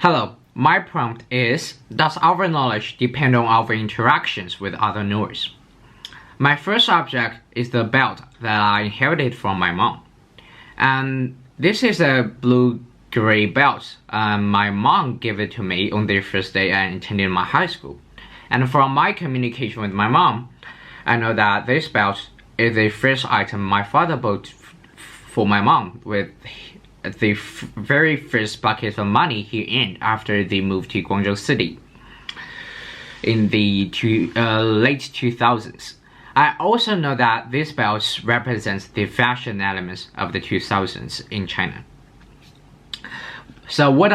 Hello, my prompt is, does our knowledge depend on our interactions with other knowers? My first object is the belt that I inherited from my mom. And this is a blue-gray belt. My mom gave it to me on the first day I attended my high school. And from my communication with my mom, I know that this belt is the first item my father bought for my mom with the very first bucket of money he earned after they moved to Guangzhou City in the late 2000s. I also know that this belt represents the fashion elements of the 2000s in China. So what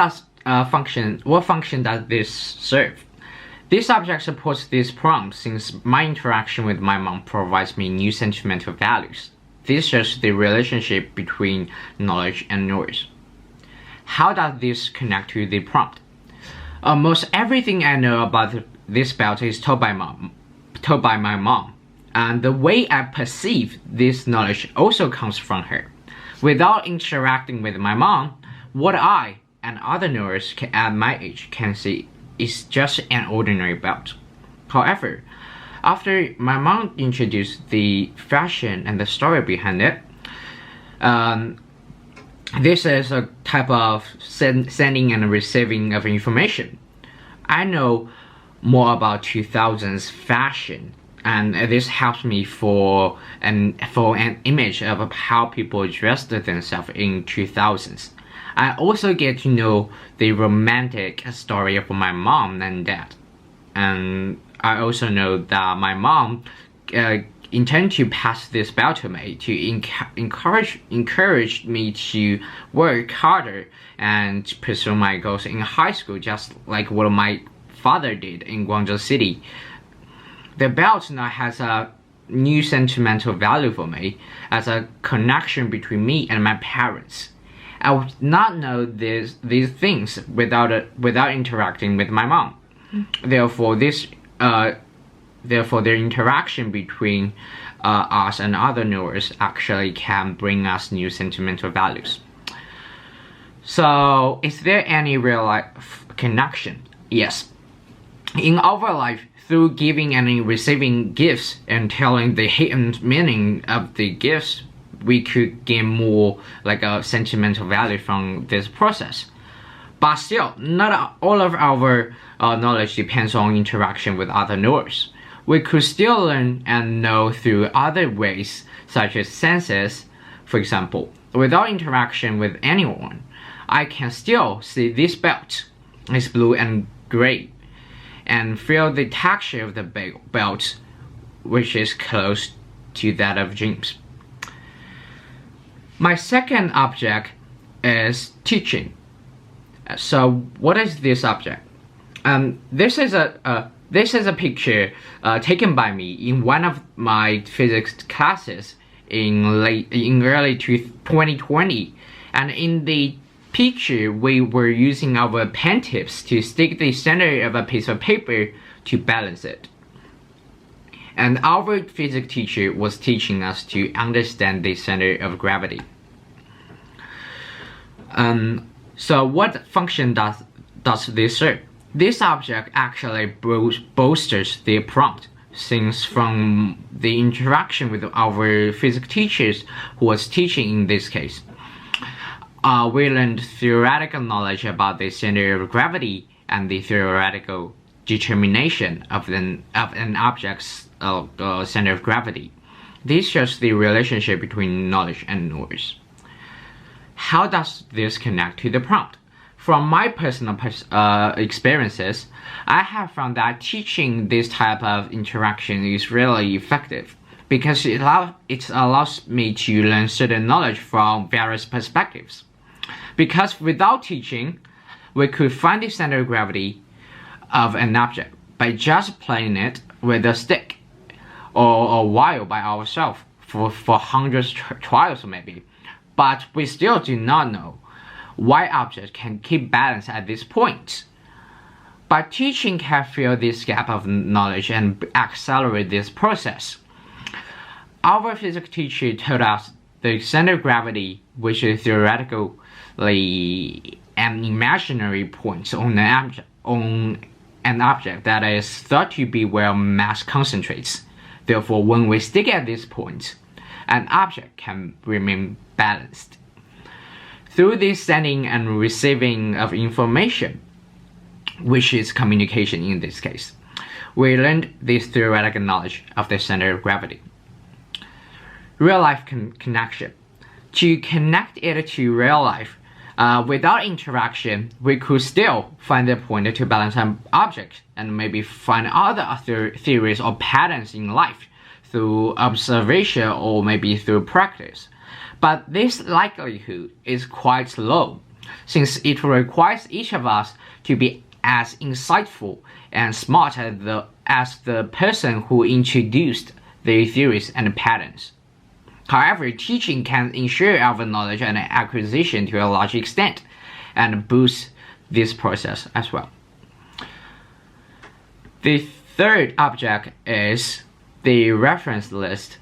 function does this serve? This object supports this prompt since my interaction with my mom provides me new sentimental values. This shows the relationship between knowledge and knowers. How does this connect to the prompt? Almost everything I know about this belt is told by my mom, and the way I perceive this knowledge also comes from her. Without interacting with my mom, what I and other knowers at my age can see is just an ordinary belt. However, after my mom introduced the fashion and the story behind it, this is a type of sending and receiving of information. I know more about 2000s fashion, and this helps me for an image of how people dressed themselves in 2000s. I also get to know the romantic story of my mom and dad, and I also know that my mom intends to pass this belt to me to encourage me to work harder and pursue my goals in high school, just like what my father did in Guangzhou City. The belt now has a new sentimental value for me as a connection between me and my parents. I would not know these things without interacting with my mom. Therefore, the interaction between us and other knowers actually can bring us new sentimental values. So, is there any real life connection? Yes. In our life, through giving and receiving gifts and telling the hidden meaning of the gifts, we could gain more like a sentimental value from this process. But still, not all of our knowledge depends on interaction with other knowers. We could still learn and know through other ways, such as senses. For example, without interaction with anyone, I can still see this belt is blue and gray, and feel the texture of the belt, which is close to that of dreams. My second object is teaching. So what is this object? This is a picture taken by me in one of my physics classes in early 2020, and in the picture we were using our pen tips to stick the center of a piece of paper to balance it. And our physics teacher was teaching us to understand the center of gravity. So what function does this serve? This object actually bolsters the prompt, since from the interaction with our physics teachers who was teaching in this case, we learned theoretical knowledge about the center of gravity and the theoretical determination of an object's center of gravity. This shows the relationship between knowledge and knowers. How does this connect to the prompt? From my personal experiences, I have found that teaching this type of interaction is really effective because it allows me to learn certain knowledge from various perspectives. Because without teaching, we could find the center of gravity of an object by just playing it with a stick or a while by ourselves for hundreds of trials maybe. But we still do not know why objects can keep balance at this point. But teaching can fill this gap of knowledge and accelerate this process. Our physics teacher told us the center of gravity, which is theoretically an imaginary point on an object that is thought to be where mass concentrates. Therefore, when we stick at this point, an object can remain balanced. Through this sending and receiving of information, which is communication in this case, we learned this theoretical knowledge of the center of gravity. Real-life connection. To connect it to real life, without interaction, we could still find the point to balance an object and maybe find other theories or patterns in life through observation or maybe through practice. But this likelihood is quite low, since it requires each of us to be as insightful and smart as the person who introduced the theories and patterns. However, teaching can ensure our knowledge and acquisition to a large extent and boost this process as well. The third object is the reference list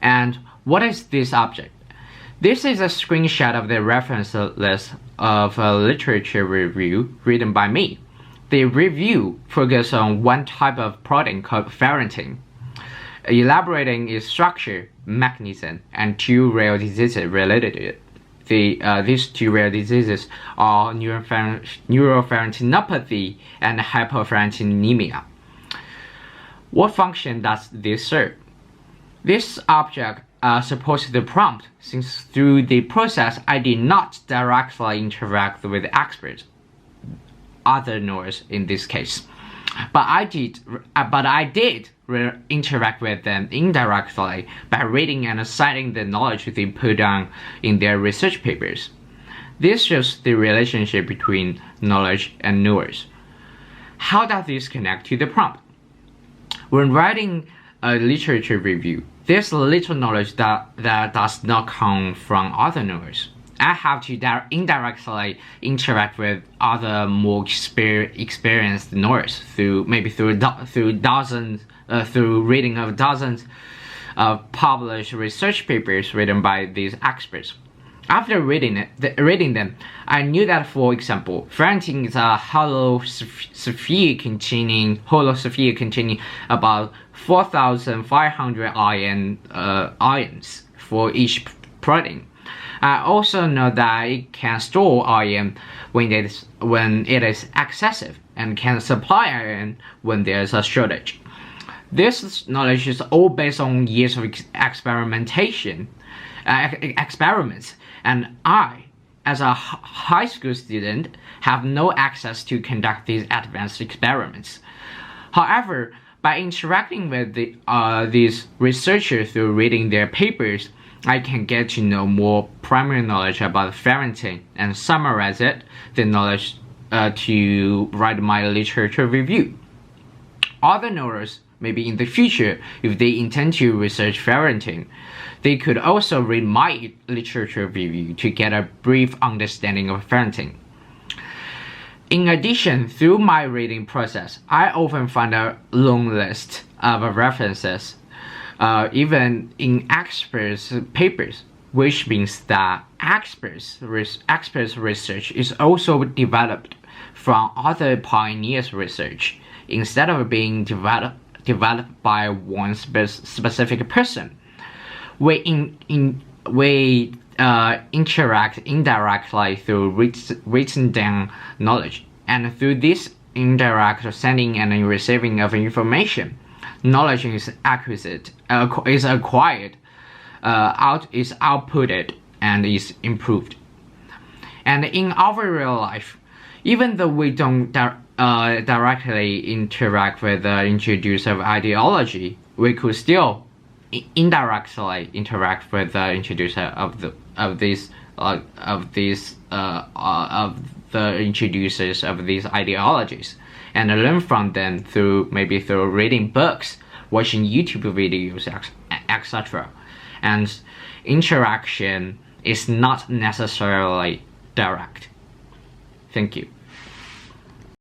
And what is this object? This is a screenshot of the reference list of a literature review written by me. The review focuses on one type of protein called ferritin, elaborating its structure, mechanism, and two rare diseases related to it. These two rare diseases are neuroferritinopathy and hypoferritinemia. What function does this serve? This object supports the prompt, since through the process I did not directly interact with experts, other knowers in this case, but I did interact with them indirectly by reading and citing the knowledge they put down in their research papers. This shows the relationship between knowledge and knowers. How does this connect to the prompt? When writing a literature review, there's little knowledge that does not come from other knowers. I have to indirectly interact with other more experienced knowers through reading of dozens of published research papers written by these experts. After reading them, I knew that, for example, ferritin is a hollow sphere containing about 4,500 ions for each protein. I also know that it can store iron when it is excessive and can supply iron when there is a shortage. This knowledge is all based on years of experiments, and I, as a high school student, have no access to conduct these advanced experiments. However, by interacting with these researchers through reading their papers, I can get to know more primary knowledge about ferritin and summarize the knowledge to write my literature review. Other knowers, maybe in the future, if they intend to research ferritin, they could also read my literature review to get a brief understanding of ferritin. In addition, through my reading process, I often find a long list of references, even in experts' papers, which means that experts' research is also developed from other pioneers' research, instead of being developed by one specific person. We interact indirectly through written down knowledge, and through this indirect sending and receiving of information, knowledge is acquired, is outputted, and is improved. And in our real life, even though we don't directly interact with the introducer of ideology, we could still indirectly interact with the introducer of the introducers of these ideologies, and learn from them through reading books, watching YouTube videos, etc. And interaction is not necessarily direct. Thank you.